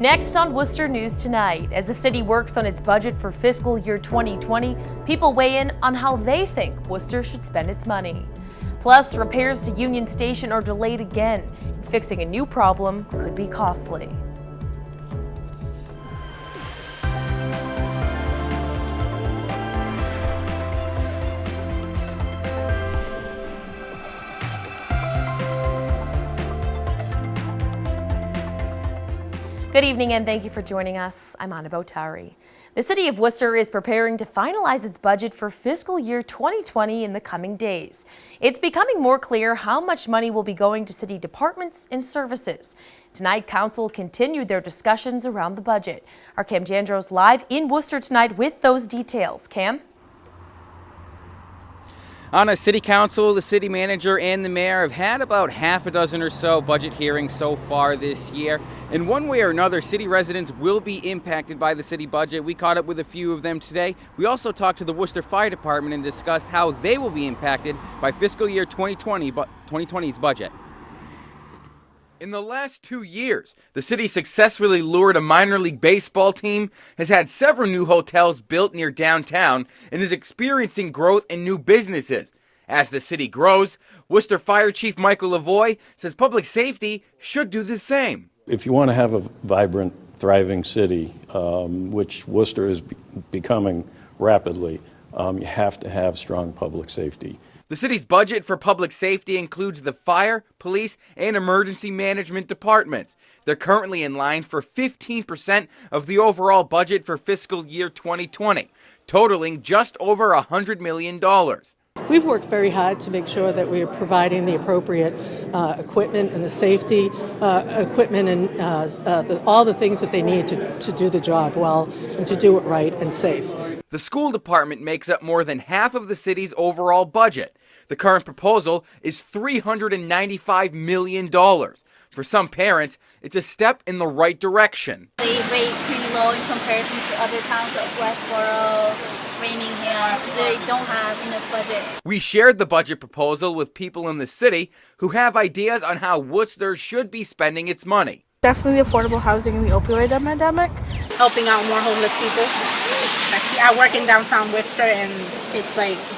Next on Worcester News Tonight, as the city works on its budget for fiscal year 2020, people weigh in on how they think Worcester should spend its money. Plus, repairs to Union Station are delayed again. Fixing a new problem could be costly. Good evening and thank you for joining us. I'm Anna Botari. The City of Worcester is preparing to finalize its budget for fiscal year 2020 in the coming days. It's becoming more clear how much money will be going to city departments and services. Tonight, Council continued their discussions around the budget. Our Cam Jandros live in Worcester tonight with those details. Cam? On a city council, the city manager and the mayor have had about half a dozen or so budget hearings so far this year. In one way or another, city residents will be impacted by the city budget. We caught up with a few of them today. We also talked to the Worcester Fire Department and discussed how they will be impacted by fiscal year 2020's budget. In the last 2 years, the city successfully lured a minor league baseball team, has had several new hotels built near downtown, and is experiencing growth in new businesses. As the city grows, Worcester Fire Chief Michael Lavoie says public safety should do the same. If you want to have a vibrant, thriving city, which Worcester is becoming rapidly, you have to have strong public safety. The city's budget for public safety includes the fire, police, and emergency management departments. They're currently in line for 15% of the overall budget for fiscal year 2020, totaling just over $100 million. We've worked very hard to make sure that we are providing the appropriate equipment and the safety equipment and all the things that they need to do the job well and to do it right and safe. The school department makes up more than half of the city's overall budget. The current proposal is $395 million. For some parents, it's a step in the right direction. They rate pretty low in comparison to other towns like Westboro, Framingham, because they don't have enough budget. We shared the budget proposal with people in the city who have ideas on how Worcester should be spending its money. Definitely affordable housing in the opioid epidemic. Helping out more homeless people. I work in downtown Worcester and it's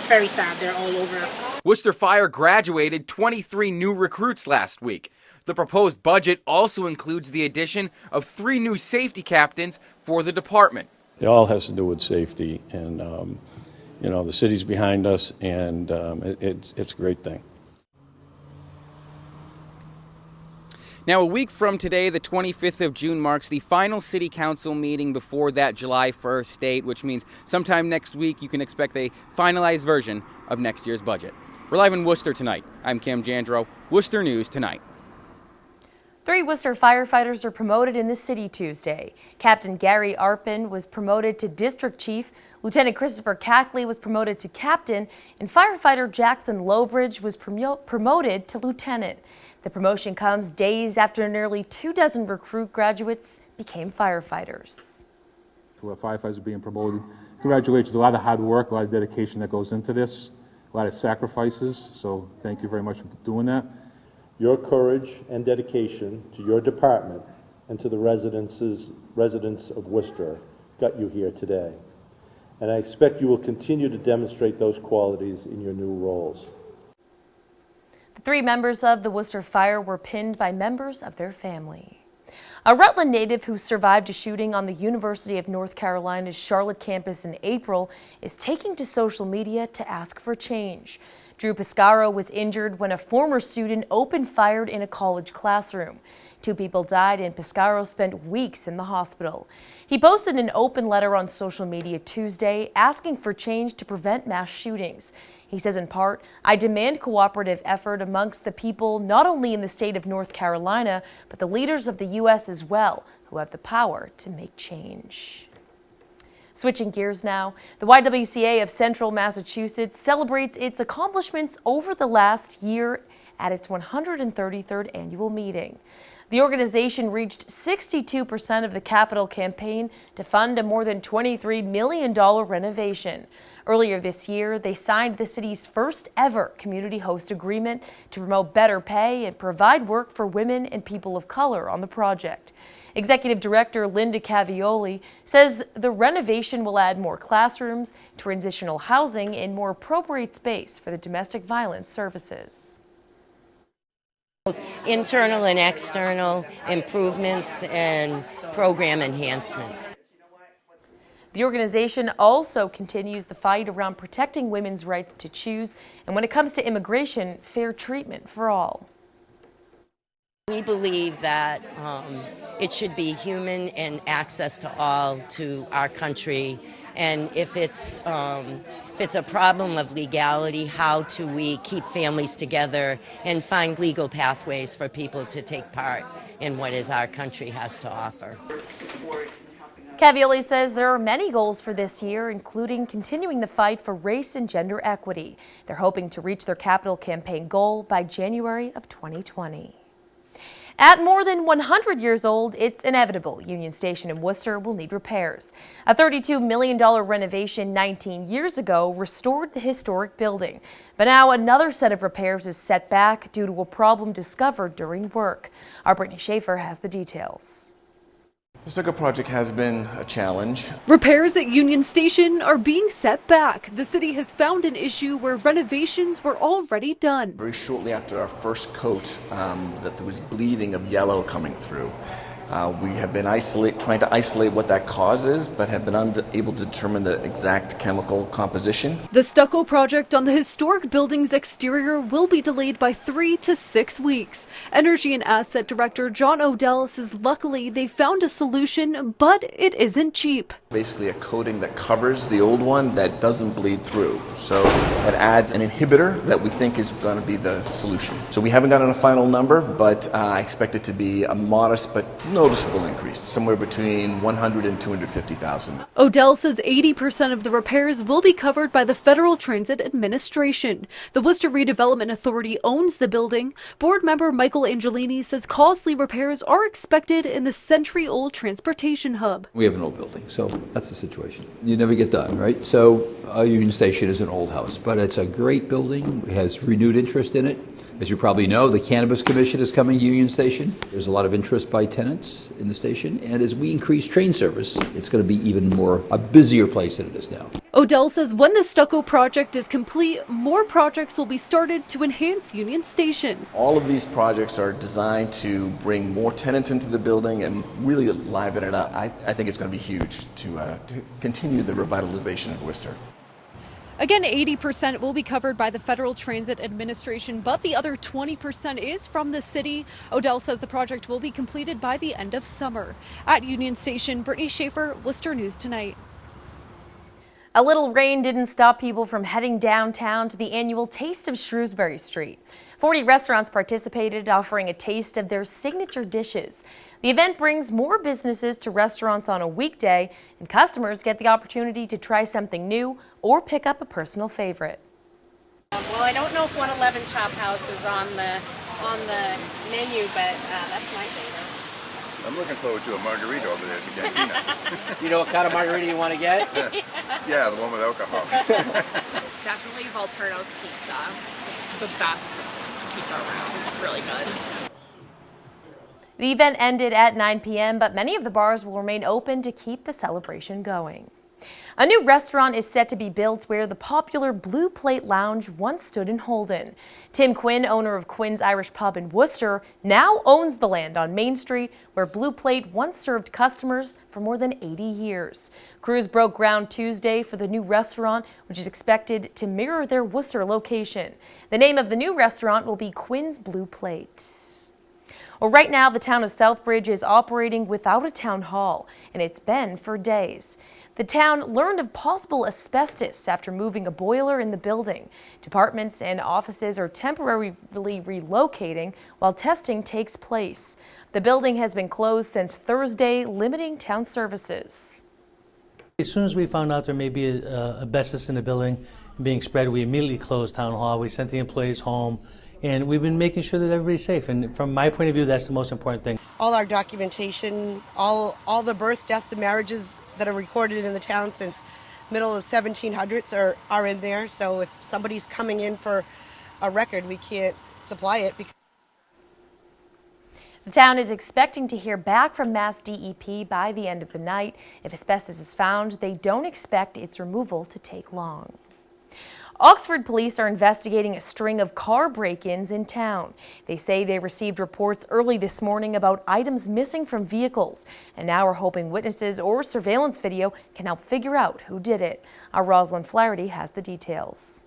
very sad. They're all over. Worcester Fire graduated 23 new recruits last week. The proposed budget also includes the addition of 3 new safety captains for the department. It all has to do with safety, and the city's behind us, and it's a great thing. Now, a week from today, the 25th of June, marks the final City Council meeting before that July 1st date, which means sometime next week you can expect a finalized version of next year's budget. We're live in Worcester tonight. I'm Cam Jandro, Worcester News Tonight. 3 Worcester firefighters are promoted in the city Tuesday. Captain Gary Arpin was promoted to District Chief, Lieutenant Christopher Cackley was promoted to Captain, and firefighter Jackson Lowbridge was promoted to Lieutenant. The promotion comes days after nearly 24 recruit graduates became firefighters. To our firefighters being promoted, congratulations. A lot of hard work, a lot of dedication that goes into this, a lot of sacrifices, so thank you very much for doing that. Your courage and dedication to your department and to the residents of Worcester got you here today. And I expect you will continue to demonstrate those qualities in your new roles. The 3 members of the Worcester Fire were pinned by members of their family. A Rutland native who survived a shooting on the University of North Carolina's Charlotte campus in April is taking to social media to ask for change. Drew Pescaro was injured when a former student opened fire in a college classroom. 2 people died and Pescaro spent weeks in the hospital. He posted an open letter on social media Tuesday asking for change to prevent mass shootings. He says in part, "I demand cooperative effort amongst the people not only in the state of North Carolina, but the leaders of the U.S. as well, who have the power to make change." Switching gears now, the YWCA of Central Massachusetts celebrates its accomplishments over the last year at its 133rd annual meeting. The organization reached 62% of the capital campaign to fund a more than $23 million renovation. Earlier this year, they signed the city's first ever community host agreement to promote better pay and provide work for women and people of color on the project. Executive Director Linda Cavioli says the renovation will add more classrooms, transitional housing, and more appropriate space for the domestic violence services. Internal and external improvements and program enhancements. The organization also continues the fight around protecting women's rights to choose, and when it comes to immigration, fair treatment for all. We believe that it should be human and access to all to our country, and if it's a problem of legality, how do we keep families together and find legal pathways for people to take part in what is our country has to offer. Cavioli says there are many goals for this year, including continuing the fight for race and gender equity. They're hoping to reach their capital campaign goal by January of 2020. At more than 100 years old, it's inevitable Union Station in Worcester will need repairs. A $32 million renovation 19 years ago restored the historic building. But now another set of repairs is set back due to a problem discovered during work. Our Brittany Schaefer has the details. The Stucco project has been a challenge. Repairs at Union Station are being set back. The city has found an issue where renovations were already done. Very shortly after our first coat, that there was bleeding of yellow coming through. We have been trying to isolate what that causes, but have been unable to determine the exact chemical composition. The stucco project on the historic building's exterior will be delayed by 3 to 6 weeks. Energy and Asset Director John Odell says luckily they found a solution, but it isn't cheap. Basically a coating that covers the old one that doesn't bleed through. So it adds an inhibitor that we think is going to be the solution. So we haven't gotten a final number, but I expect it to be a modest but noticeable increase, somewhere between 100 and 250,000. Odell says 80% of the repairs will be covered by the Federal Transit Administration. The Worcester Redevelopment Authority owns the building. Board member Michael Angelini says costly repairs are expected in the century-old transportation hub. We have an old building, so that's the situation. You never get done, right? So Union Station is an old house, but it's a great building. It has renewed interest in it. As you probably know, the Cannabis Commission is coming to Union Station. There's a lot of interest by tenants in the station, and as we increase train service, it's going to be even more a busier place than it is now. Odell says when the stucco project is complete, more projects will be started to enhance Union Station. All of these projects are designed to bring more tenants into the building and really liven it up. I think it's going to be huge to continue the revitalization of Worcester. Again, 80% will be covered by the Federal Transit Administration, but the other 20% is from the city. Odell says the project will be completed by the end of summer. At Union Station, Brittany Schaefer, Worcester News Tonight. A little rain didn't stop people from heading downtown to the annual Taste of Shrewsbury Street. 40 restaurants participated, offering a taste of their signature dishes. The event brings more businesses to restaurants on a weekday, and customers get the opportunity to try something new or pick up a personal favorite. Well, I don't know if 111 Chop House is on the menu, but that's my favorite. I'm looking forward to a margarita over there at the cantina. You know what kind of margarita you want to get? Yeah, the one with alcohol. Definitely Volturno's pizza. It's the best pizza around. It's really good. The event ended at 9 p.m., but many of the bars will remain open to keep the celebration going. A new restaurant is set to be built where the popular Blue Plate Lounge once stood in Holden. Tim Quinn, owner of Quinn's Irish Pub in Worcester, now owns the land on Main Street where Blue Plate once served customers for more than 80 years. Crews broke ground Tuesday for the new restaurant, which is expected to mirror their Worcester location. The name of the new restaurant will be Quinn's Blue Plate. Well, right now, the town of Southbridge is operating without a town hall, and it's been for days. The town learned of possible asbestos after moving a boiler in the building. Departments and offices are temporarily relocating while testing takes place. The building has been closed since Thursday, limiting town services. As soon as we found out there may be asbestos in the building being spread, we immediately closed town hall. We sent the employees home, and we've been making sure that everybody's safe. And from my point of view, that's the most important thing. All our documentation, all the births, deaths, and marriages that are recorded in the town since middle of the 1700s are in there. So if somebody's coming in for a record, we can't supply it. The town is expecting to hear back from Mass DEP by the end of the night. If asbestos is found, they don't expect its removal to take long. Oxford police are investigating a string of car break-ins in town. They say they received reports early this morning about items missing from vehicles, and now are hoping witnesses or surveillance video can help figure out who did it. Our Rosalind Flaherty has the details.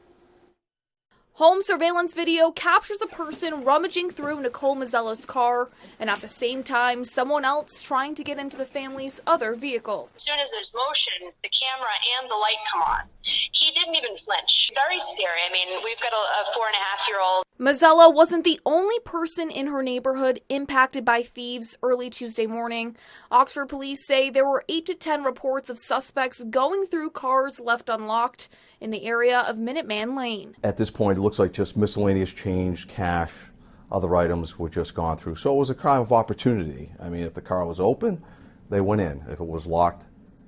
Home surveillance video captures a person rummaging through Nicole Mazzella's car, and at the same time, someone else trying to get into the family's other vehicle. As soon as there's motion, the camera and the light come on. He didn't even flinch. Very scary. I mean, we've got a 4.5-year-old. Mazzella wasn't the only person in her neighborhood impacted by thieves early Tuesday morning. Oxford police say there were 8 to 10 reports of suspects going through cars left unlocked in the area of Minuteman Lane. At this point, it looks like just miscellaneous change, cash, other items were just gone through. So it was a crime of opportunity. I mean, if the car was open, they went in. If it was locked,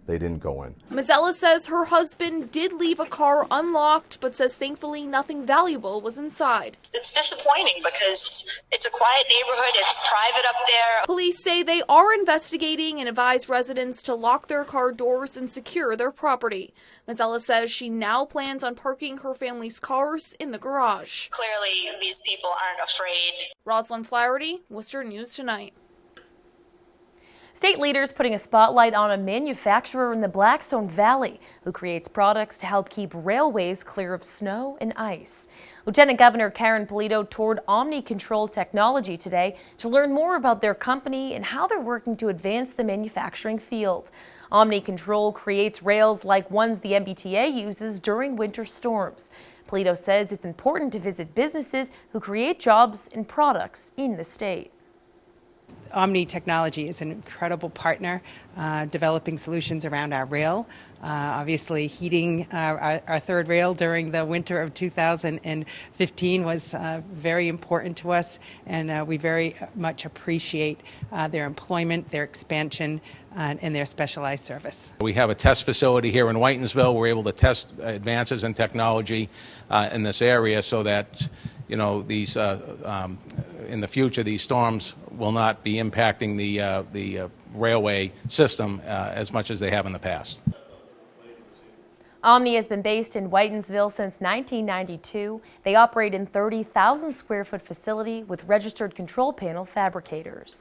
they didn't go in. Mazzella says her husband did leave a car unlocked, but says thankfully nothing valuable was inside. It's disappointing because it's a quiet neighborhood, it's private up there. Police say they are investigating and advise residents to lock their car doors and secure their property. Mazzella says she now plans on parking her family's cars in the garage. Clearly, these people aren't afraid. Rosalind Flaherty, Worcester News Tonight. State leaders putting a spotlight on a manufacturer in the Blackstone Valley who creates products to help keep railways clear of snow and ice. Lieutenant Governor Karen Polito toured Omni Control Technology today to learn more about their company and how they're working to advance the manufacturing field. Omni Control creates rails like ones the MBTA uses during winter storms. Polito says it's important to visit businesses who create jobs and products in the state. Omni Technology is an incredible partner developing solutions around our rail. Obviously, heating our third rail during the winter of 2015 was very important to us, and we very much appreciate their employment, their expansion, and their specialized service. We have a test facility here in Whitensville. We're able to test advances in technology in this area so that, you know, these in the future, these storms will not be impacting the railway system as much as they have in the past. Omni has been based in Whitensville since 1992. They operate in 30,000 square foot facility with registered control panel fabricators.